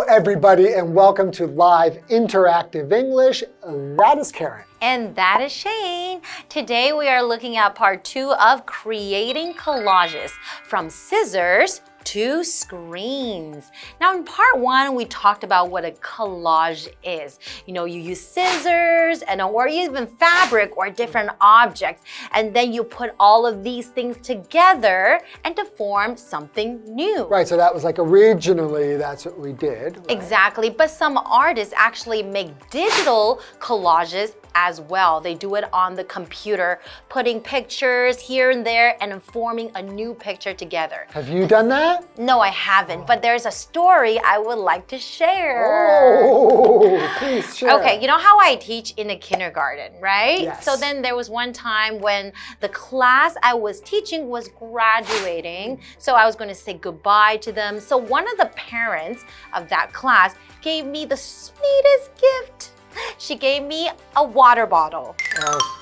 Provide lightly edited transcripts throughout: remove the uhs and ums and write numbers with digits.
everybody, and welcome to Live Interactive English. That is Karen. And that is Shane. Today we are looking at part 2 of creating collages from scissors to screens. Now in part 1, we talked about what a collage is. You know, you use scissors or even fabric or different objects, and then you put all of these things together and to form something new. Right, so that was like originally that's what we did. Right? Exactly, but some artists actually make digital collages as well. They do it on the computer, putting pictures here and there and forming a new picture together. Have you done that? No, I haven't, but there's a story I would like to share. Oh, please share. Okay, you know how I teach in a kindergarten, right? Yes. So then there was one time when the class I was teaching was graduating, so I was going to say goodbye to them. So one of the parents of that class gave me the sweetest gift. She gave me a water bottle.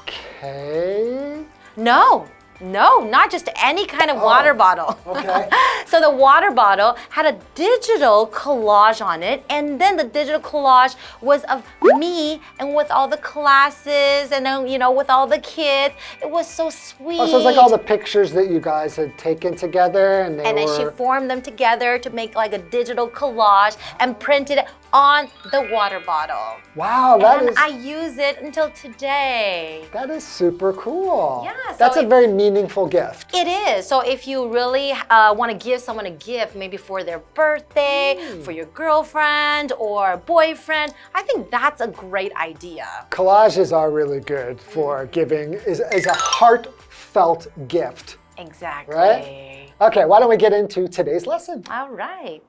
Okay. No, not just any kind of water bottle. Okay. So the water bottle had a digital collage on it, and then the digital collage was of me and with all the classes and then, you know, with all the kids. It was so sweet. Oh, so it's like all the pictures that you guys had taken together and then she formed them together to make like a digital collage and printed it on the water bottle. Wow, and I use it until today. That is super cool. Yeah, so that's a very meaningful gift. It is. So if you really want to give someone a gift, maybe for their birthday, for your girlfriend or boyfriend, I think that's a great idea. Collages are really good for giving, is a heartfelt gift. Exactly. Right? Okay, why don't we get into today's lesson? All right.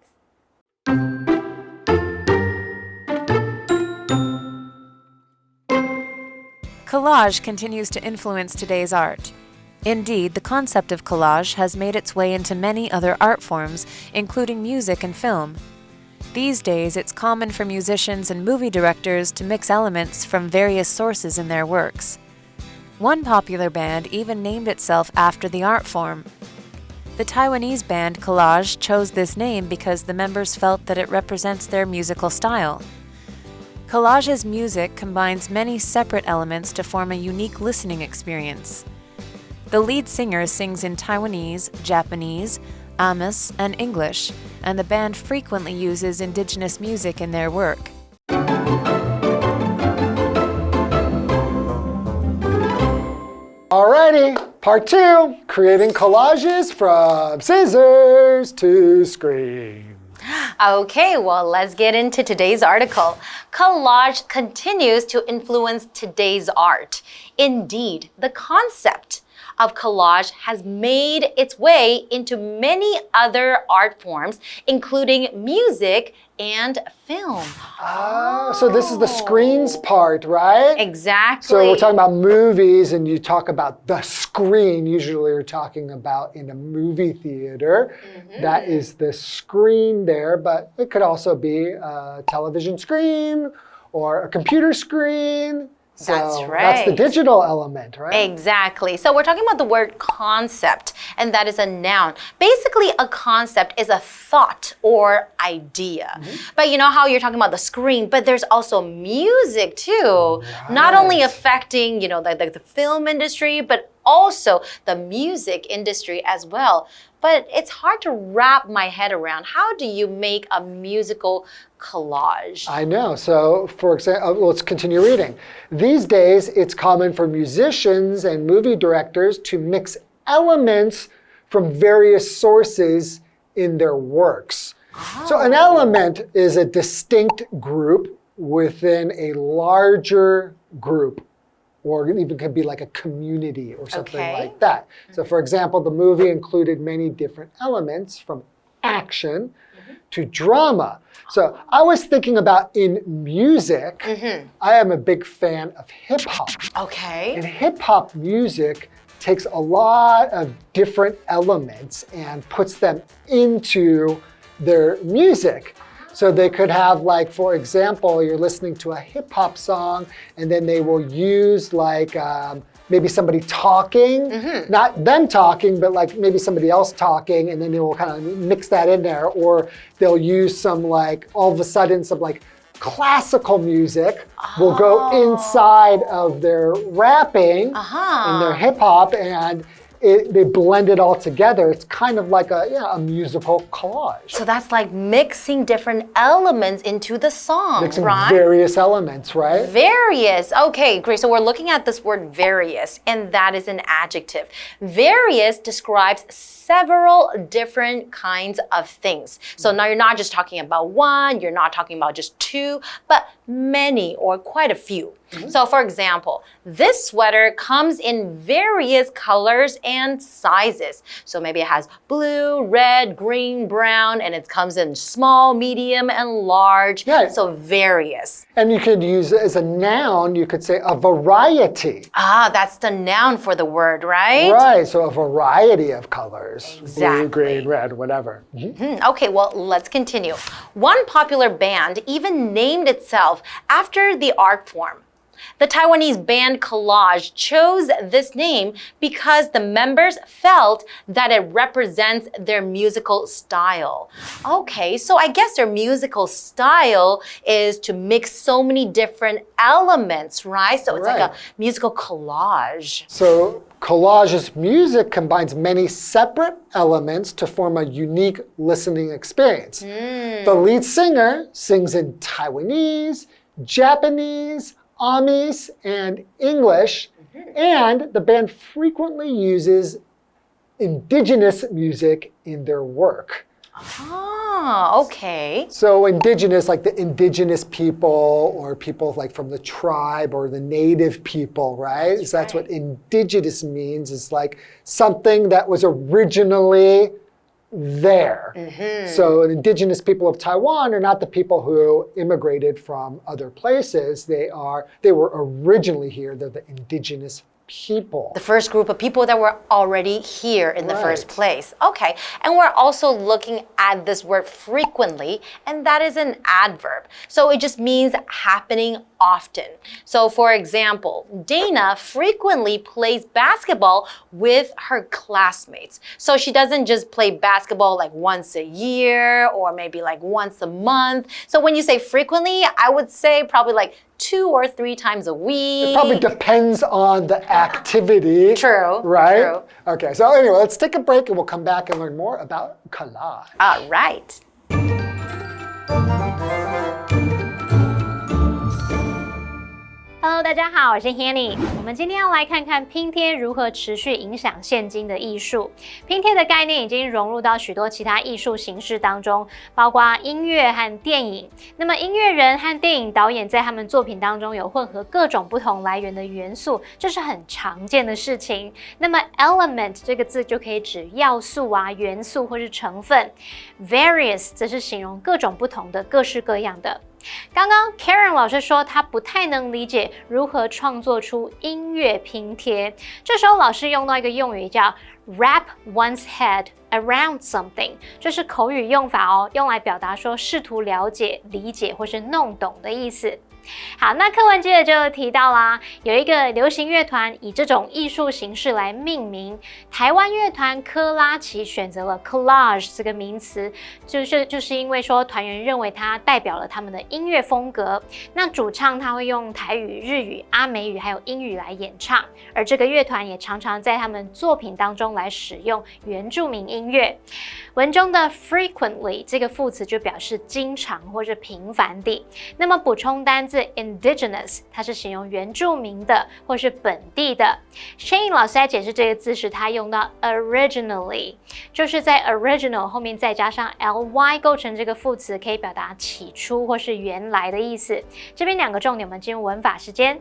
Collage continues to influence today's art. Indeed, the concept of collage has made its way into many other art forms, including music and film. These days, it's common for musicians and movie directors to mix elements from various sources in their works. One popular band even named itself after the art form. The Taiwanese band Collage chose this name because the members felt that it represents their musical style. Collage's music combines many separate elements to form a unique listening experience. The lead singer sings in Taiwanese, Japanese, Amis, and English, and the band frequently uses indigenous music in their work. Alrighty, part 2, creating collages from scissors to screen. Okay, well, let's get into today's article. Collage continues to influence today's art. Indeed, the concept of collage has made its way into many other art forms, including music and film. Oh, so this is the screens part, right? Exactly. So we're talking about movies and you talk about the screen. Usually you're talking about in a movie theater. That is the screen there, but it could also be a television screen or a computer screen. So that's right. That's the digital element, right? Exactly. So we're talking about the word concept, and that is a noun. Basically, a concept is a thought or idea. But you know how you're talking about the screen, but there's also music too. Right. Not only affecting, you know, the film industry, but also the music industry as well. But it's hard to wrap my head around. How do you make a musical collage? I know. So, for example, let's continue reading. These days, it's common for musicians and movie directors to mix elements from various sources in their works. So an element is a distinct group within a larger group. Or it even could be like a community or something like that. So for example, the movie included many different elements from action to drama. So I was thinking about in music, I am a big fan of hip hop. Okay. And hip hop music takes a lot of different elements and puts them into their music. So they could have, like, for example, you're listening to a hip hop song and then they will use like maybe somebody talking, not them talking, but like maybe somebody else talking, and then they will kind of mix that in there. Or they'll use some like, all of a sudden, some like classical music will go inside of their rapping and their hip hop, and they blend it all together. It's kind of like a musical collage. So that's like mixing different elements into the song, Mixing right? various elements, right? Various. Okay, great. So we're looking at this word various, and that is an adjective. Various describes several different kinds of things. So now you're not just talking about one, you're not talking about just two, but many or quite a few. So for example, this sweater comes in various colors and sizes. So maybe it has blue, red, green, brown, and it comes in small, medium, and large. Yeah. So various. And you could use it as a noun, you could say a variety. Ah, that's the noun for the word, right? Right, so a variety of colors. Exactly. Blue, green, red, whatever. Okay, well, let's continue. One popular band even named itself after the art form. The Taiwanese band Collage chose this name because the members felt that it represents their musical style. Okay, so I guess their musical style is to mix so many different elements, right? So it's like a musical collage. So Collage's music combines many separate elements to form a unique listening experience. The lead singer sings in Taiwanese, Japanese, Amis, and English, and the band frequently uses indigenous music in their work. Ah, okay. So indigenous, like the indigenous people or people like from the tribe or the native people, right? So that's what indigenous means. It's like something that was originally there. So the indigenous people of Taiwan are not the people who immigrated from other places. They were originally here. They're the indigenous people. The first group of people that were already here in the first place. Okay, and we're also looking at this word frequently, and that is an adverb. So it just means happening often. So for example, Dana frequently plays basketball with her classmates. So she doesn't just play basketball like once a year or maybe like once a month. So when you say frequently, I would say probably like 2 or 3 times a week. It probably depends on the activity. True. Right? True. Okay, so anyway, let's take a break and we'll come back and learn more about collage. All right. Hello， 大家好，我是 Hanny。我们今天要来看看拼贴如何持续影响现今的艺术。拼贴的概念已经融入到许多其他艺术形式当中，包括音乐和电影。那么音乐人和电影导演在他们作品当中有混合各种不同来源的元素，这是很常见的事情。那么 element 这个字就可以指要素啊、元素或是成分。Various 则是形容各种不同的、各式各样的。刚刚 Karen 老师说她不太能理解如何创作出音乐拼贴，这时候老师用到一个用语叫 wrap one's head around something， 这是口语用法哦，用来表达说试图了解、理解或是弄懂的意思。好，那课文接着就提到啦，有一个流行乐团以这种艺术形式来命名，台湾乐团科拉奇选择了 collage 这个名词，就是因为说团员认为它代表了他们的音乐风格。那主唱他会用台语、日语、阿美语还有英语来演唱，而这个乐团也常常在他们作品当中来使用原住民音乐。文中的 frequently 这个副词就表示经常或是频繁地。那么补充单字indigenous， 它是形容原住民的或是本地的。Shane 老师在解释这个字时，他用到 originally， 就是在 original 后面再加上 ly 构成这个副词，可以表达起初或是原来的意思。这边2个重点，我们进入文法时间。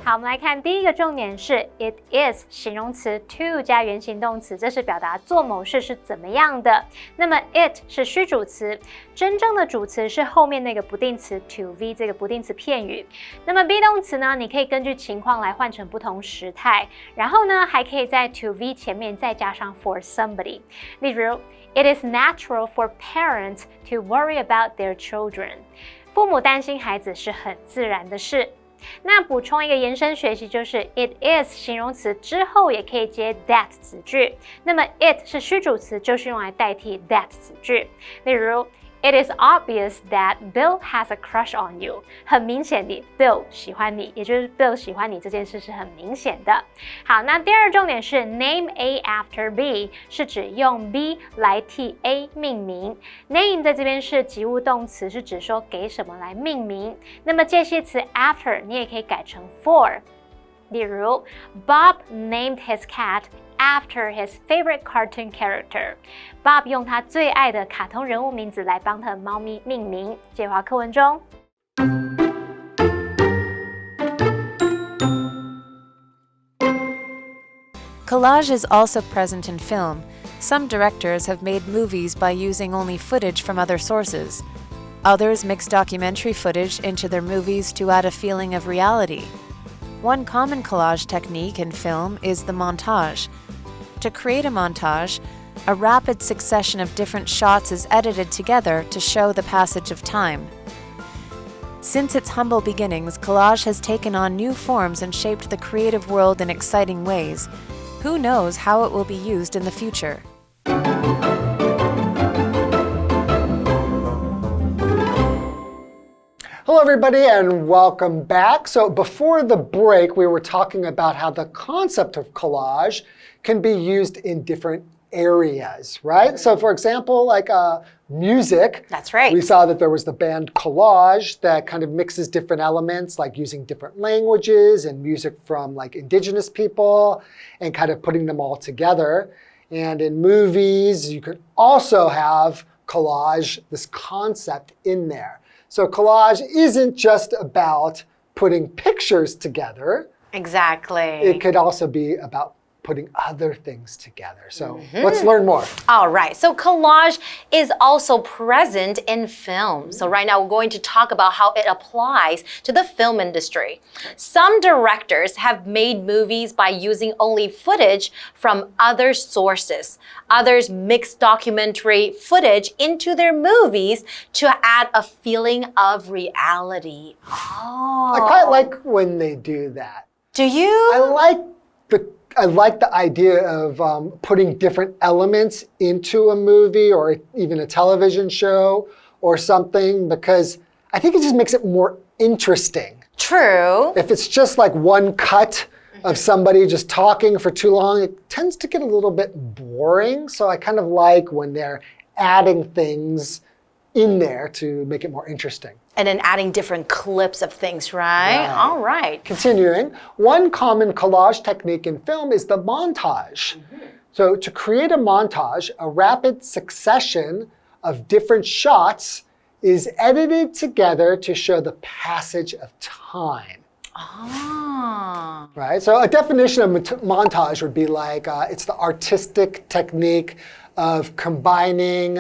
好，我们来看第一个重点是 it is 形容词 to 加原形动词，这是表达做某事是怎么样的。那么 it 是虚主词，真正的主词是后面那个不定词 to v 这个不定词片语。那么 be 动词呢，你可以根据情况来换成不同时态，然后呢还可以在 to v 前面再加上 for somebody。例如 it is natural for parents to worry about their children。父母担心孩子是很自然的事。那补充一个延伸学习，就是 it is 形容词之后也可以接 that 子句。那么 it 是虚主词，就是用来代替 that 子句。例如 It is obvious that Bill has a crush on you. 很明显的 Bill 喜欢你，也就是 Bill 喜欢你这件事是很明显的。好，那第二重点是 name A after B 是指用 B 来替 A 命名。Name 在这边是及物动词，是指说给什么来命名。那么介系词 after 你也可以改成 for。例如 Bob named his cat after his favorite cartoon character. Bob 用他最爱的卡通人物名字来帮他的猫咪命名。介华课文中。Collage is also present in film. Some directors have made movies by using only footage from other sources. Others mix documentary footage into their movies to add a feeling of reality. One common collage technique in film is the montage. To create a montage, a rapid succession of different shots is edited together to show the passage of time. Since its humble beginnings, collage has taken on new forms and shaped the creative world in exciting ways. Who knows how it will be used in the future? Hello, everybody, and welcome back. So before the break, we were talking about how the concept of collage can be used in different areas, right? So for example, like music. That's right. We saw that there was the band Collage that kind of mixes different elements, like using different languages and music from like indigenous people and kind of putting them all together. And in movies, you could also have collage, this concept in there. So collage isn't just about putting pictures together. Exactly. It could also be about putting other things together. So let's learn more. All right, so collage is also present in film. So right now we're going to talk about how it applies to the film industry. Some directors have made movies by using only footage from other sources. Others mix documentary footage into their movies to add a feeling of reality. Oh. I quite like when they do that. Do you? I like the idea of putting different elements into a movie or even a television show or something, because I think it just makes it more interesting. True. If it's just like one cut of somebody just talking for too long, it tends to get a little bit boring. So I kind of like when they're adding things in there to make it more interesting. And then adding different clips of things, right? All right. Continuing, one common collage technique in film is the montage. So to create a montage, a rapid succession of different shots is edited together to show the passage of time. Ah. Right? So a definition of montage would be like, it's the artistic technique of combining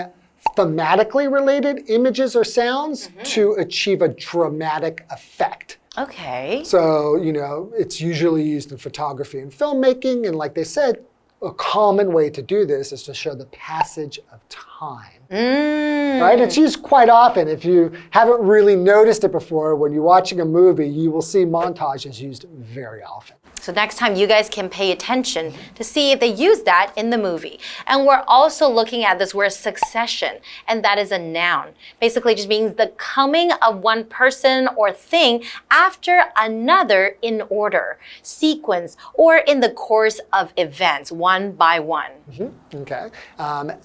thematically related images or sounds to achieve a dramatic effect. Okay. So, you know, it's usually used in photography and filmmaking. And like they said, a common way to do this is to show the passage of time. Right? It's used quite often. If you haven't really noticed it before, when you're watching a movie, you will see montages used very often. So next time you guys can pay attention to see if they use that in the movie. And we're also looking at this word succession, and that is a noun. Basically it just means the coming of one person or thing after another in order, sequence, or in the course of events, one by one. Okay.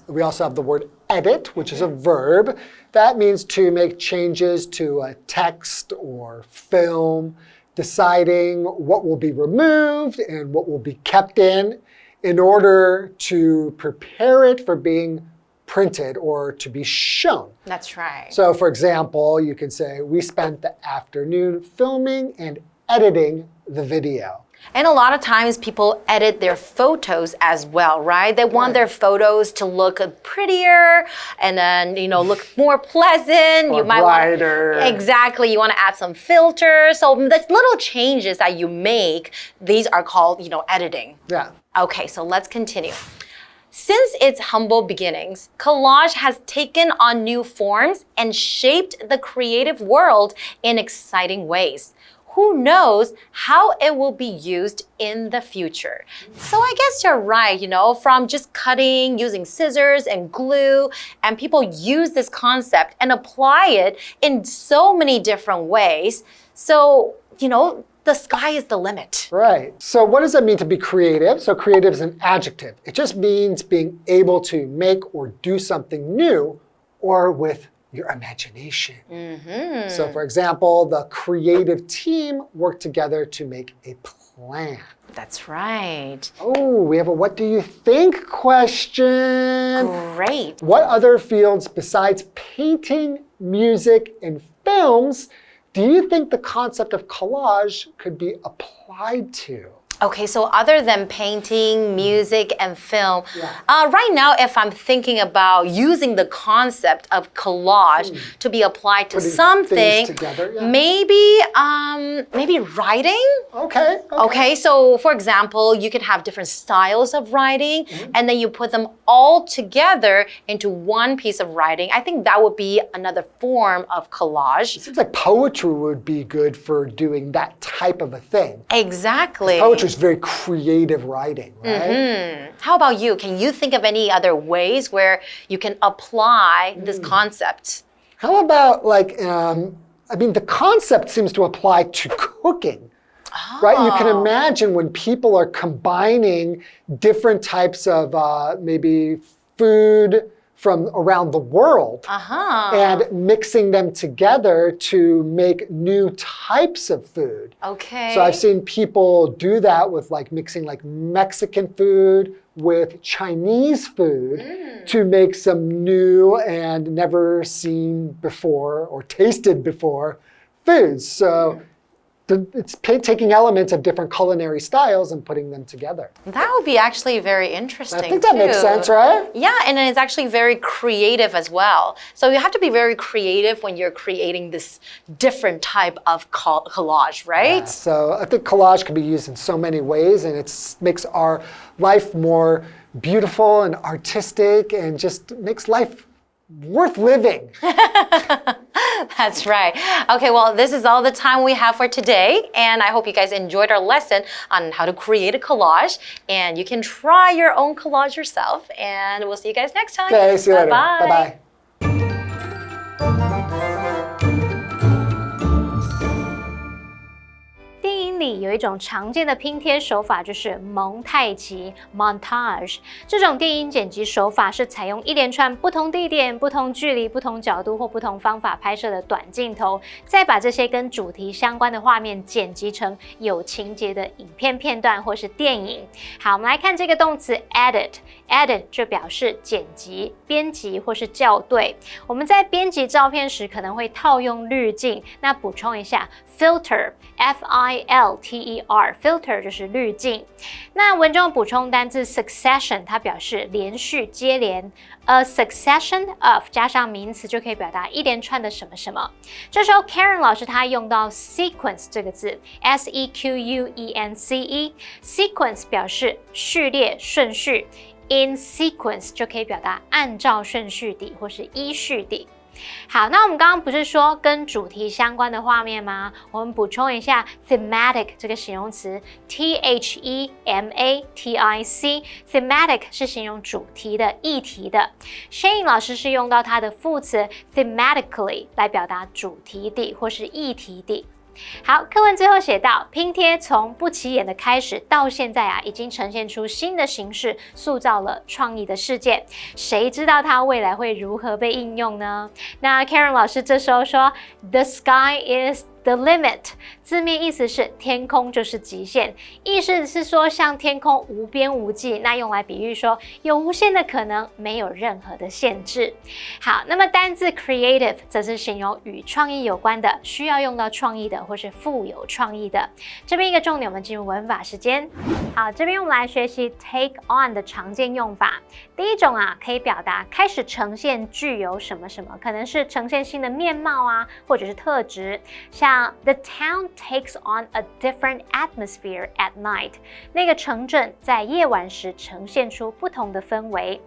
We also have the word edit, which is a verb. That means to make changes to a text or film, deciding what will be removed and what will be kept in order to prepare it for being printed or to be shown. That's right. So for example, you can say, we spent the afternoon filming and editing the video. And a lot of times people edit their photos as well, right? They want their photos to look prettier and then, you know, look more pleasant. Or you might brighter. Exactly. You want to add some filters. So the little changes that you make, these are called, you know, editing. Yeah. Okay, so let's continue. Since its humble beginnings, collage has taken on new forms and shaped the creative world in exciting ways. who knows how it will be used in the future? So I guess you're right, from just cutting, using scissors and glue, and people use this concept and apply it in so many different ways. So, the sky is the limit. Right. So what does it mean to be creative? So creative is an adjective. It just means being able to make or do something new or with your imagination. So for example, the creative team worked together to make a plan. That's right. Oh, we have a what do you think question. Great. What other fields besides painting, music, and films do you think the concept of collage could be applied to? Okay, so other than painting, music, and film, right now, if I'm thinking about using the concept of collage to be applied to something, together, maybe writing. Okay, so for example, you could have different styles of writing, and then you put them all together into one piece of writing. I think that would be another form of collage. It seems like poetry would be good for doing that type of a thing. Exactly. Poetry is very creative writing, right? How about you? Can you think of any other ways where you can apply this concept? How about the concept seems to apply to cooking. Right? You can imagine when people are combining different types of maybe food from around the world and mixing them together to make new types of food. Okay. So I've seen people do that with mixing Mexican food with Chinese food to make some new and never seen before or tasted before foods. So it's taking elements of different culinary styles and putting them together. That would be actually very interesting. I think that makes sense, right? Yeah, and then it's actually very creative as well. So you have to be very creative when you're creating this different type of collage, right? Yeah, so I think collage can be used in so many ways, and it makes our life more beautiful and artistic and just makes life worth living. That's right. Okay, well, this is all the time we have for today. And I hope you guys enjoyed our lesson on how to create a collage. And you can try your own collage yourself. And we'll see you guys next time. Okay, see you later. Bye-bye. Bye-bye. 电影里有一种常见的拼贴手法，就是蒙太奇 （montage）。这种电影剪辑手法是采用一连串不同地点、不同距离、不同角度或不同方法拍摄的短镜头，再把这些跟主题相关的画面剪辑成有情节的影片片段或是电影。好，我们来看这个动词 edit。edit 就表示剪辑、编辑或是校对。我们在编辑照片时可能会套用滤镜。那补充一下 ，filter filter 就是滤镜。那文中补充单字 succession， 它表示连续、接连。A succession of 加上名词就可以表达一连串的什么什么。这时候 Karen 老师她用到 sequence 这个字 ，sequence 表示序列、顺序。In sequence 就可以表达按照顺序地或是依序地。好，那我们刚刚不是说跟主题相关的画面吗？我们补充一下 thematic 这个形容词 thematic 是形容主题的、议题的。Shane 老师是用到它的副词 thematically 来表达主题地或是议题地。好，课文最后写到，拼贴从不起眼的开始到现在已经呈现出新的形式，塑造了创意的世界。谁知道它未来会如何被应用呢？那 Karen 老师这时候说 ，The sky is the limit， 字面意思是天空就是极限，意思是说像天空无边无际，那用来比喻说有无限的可能，没有任何的限制。好，那么单字 creative 则是形容与创意有关的，需要用到创意的或是富有创意的。这边一个重点，我们进入文法时间。好，这边我们来学习 take on 的常见用法。第一种可以表达开始呈现具有什么什么，可能是呈现新的面貌或者是特质，像The town takes on a different atmosphere at night. 那个城镇在夜晚时呈现出不同的氛围。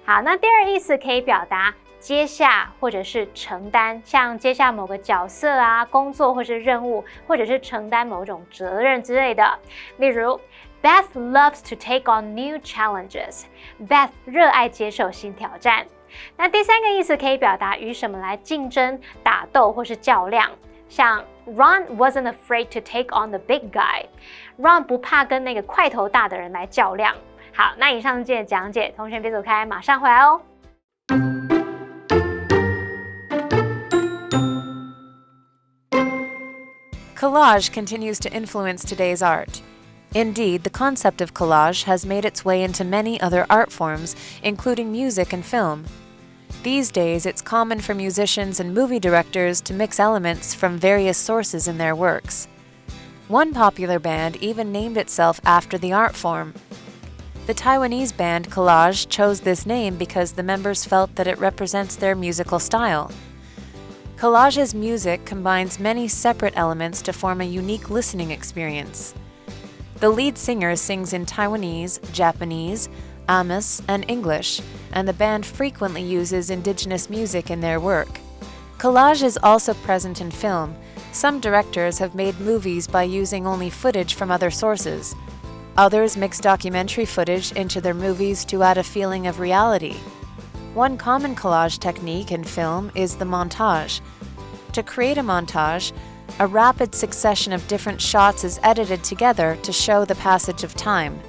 好，那第二意思可以表达接下或者是承担，像接下某个角色啊、工作或是任务，或者是承担某种责任之类的。例如 Beth loves to take on new challenges. Beth 热爱接受新挑战。那第三个意思可以表达与什么来竞争、打斗或是较量，像 Ron wasn't afraid to take on the big guy. Ron 不怕跟那个块头大的人来较量。好，那以上这些讲解，同学别走开，马上回来哦。Collage continues to influence today's art. Indeed, the concept of collage has made its way into many other art forms, including music and film. These days, it's common for musicians and movie directors to mix elements from various sources in their works. One popular band even named itself after the art form. The Taiwanese band Collage chose this name because the members felt that it represents their musical style. Collage's music combines many separate elements to form a unique listening experience. The lead singer sings in Taiwanese, Japanese, Amis, and English, and the band frequently uses indigenous music in their work. Collage is also present in film. Some directors have made movies by using only footage from other sources. Others mix documentary footage into their movies to add a feeling of reality. One common collage technique in film is the montage. To create a montage, a rapid succession of different shots is edited together to show the passage of time.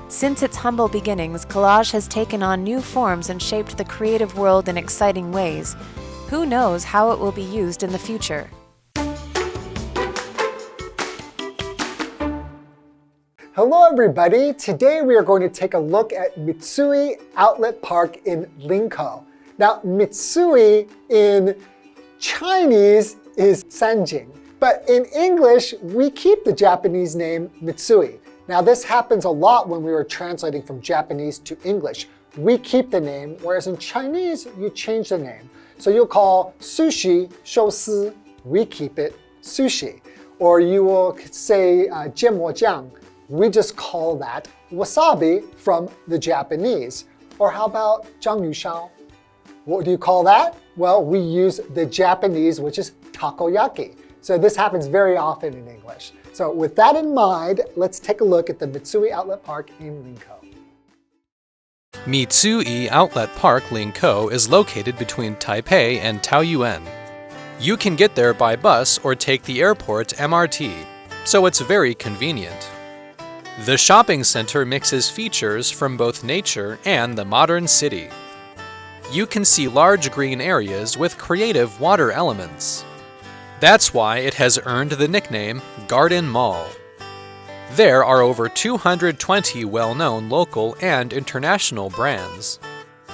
Since its humble beginnings, collage has taken on new forms and shaped the creative world in exciting ways. Who knows how it will be used in the future? Hello everybody! Today we are going to take a look at Mitsui Outlet Park in Linkou. Now, Mitsui in Chinese is Sanjing, but in English we keep the Japanese name Mitsui. Now this happens a lot when we were translating from Japanese to English. We keep the name, whereas in Chinese you change the name. So you'll call sushi 寿司, we keep it sushi. Or you will say 芥末酱, we just call that wasabi from the Japanese. Or how about 章鱼烧? What do you call that? Well, we use the Japanese, which is takoyaki. So this happens very often in English. So with that in mind, let's take a look at the Mitsui Outlet Park in Linkou. Mitsui Outlet Park Linkou is located between Taipei and Taoyuan. You can get there by bus or take the airport MRT, so it's very convenient. The shopping center mixes features from both nature and the modern city. You can see large green areas with creative water elements. That's why it has earned the nickname Garden Mall. There are over 220 well-known local and international brands,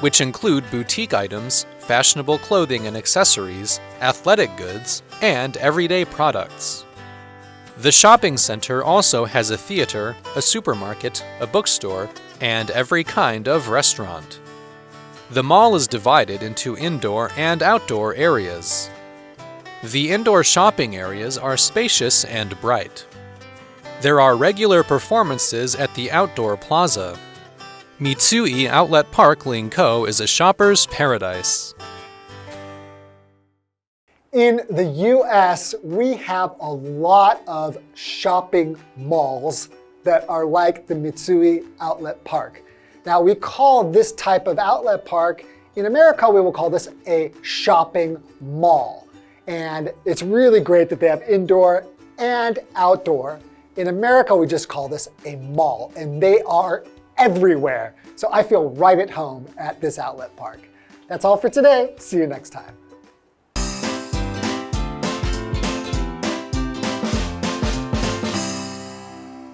which include boutique items, fashionable clothing and accessories, athletic goods, and everyday products. The shopping center also has a theater, a supermarket, a bookstore, and every kind of restaurant. The mall is divided into indoor and outdoor areas. The indoor shopping areas are spacious and bright. There are regular performances at the outdoor plaza. Mitsui Outlet Park Linkou is a shopper's paradise. In the US, we have a lot of shopping malls that are like the Mitsui Outlet Park. Now, we call this type of outlet park, in America, we will call this a shopping mall. And it's really great that they have indoor and outdoor. In America, we just call this a mall, and they are everywhere. So I feel right at home at this outlet park. That's all for today. See you next time.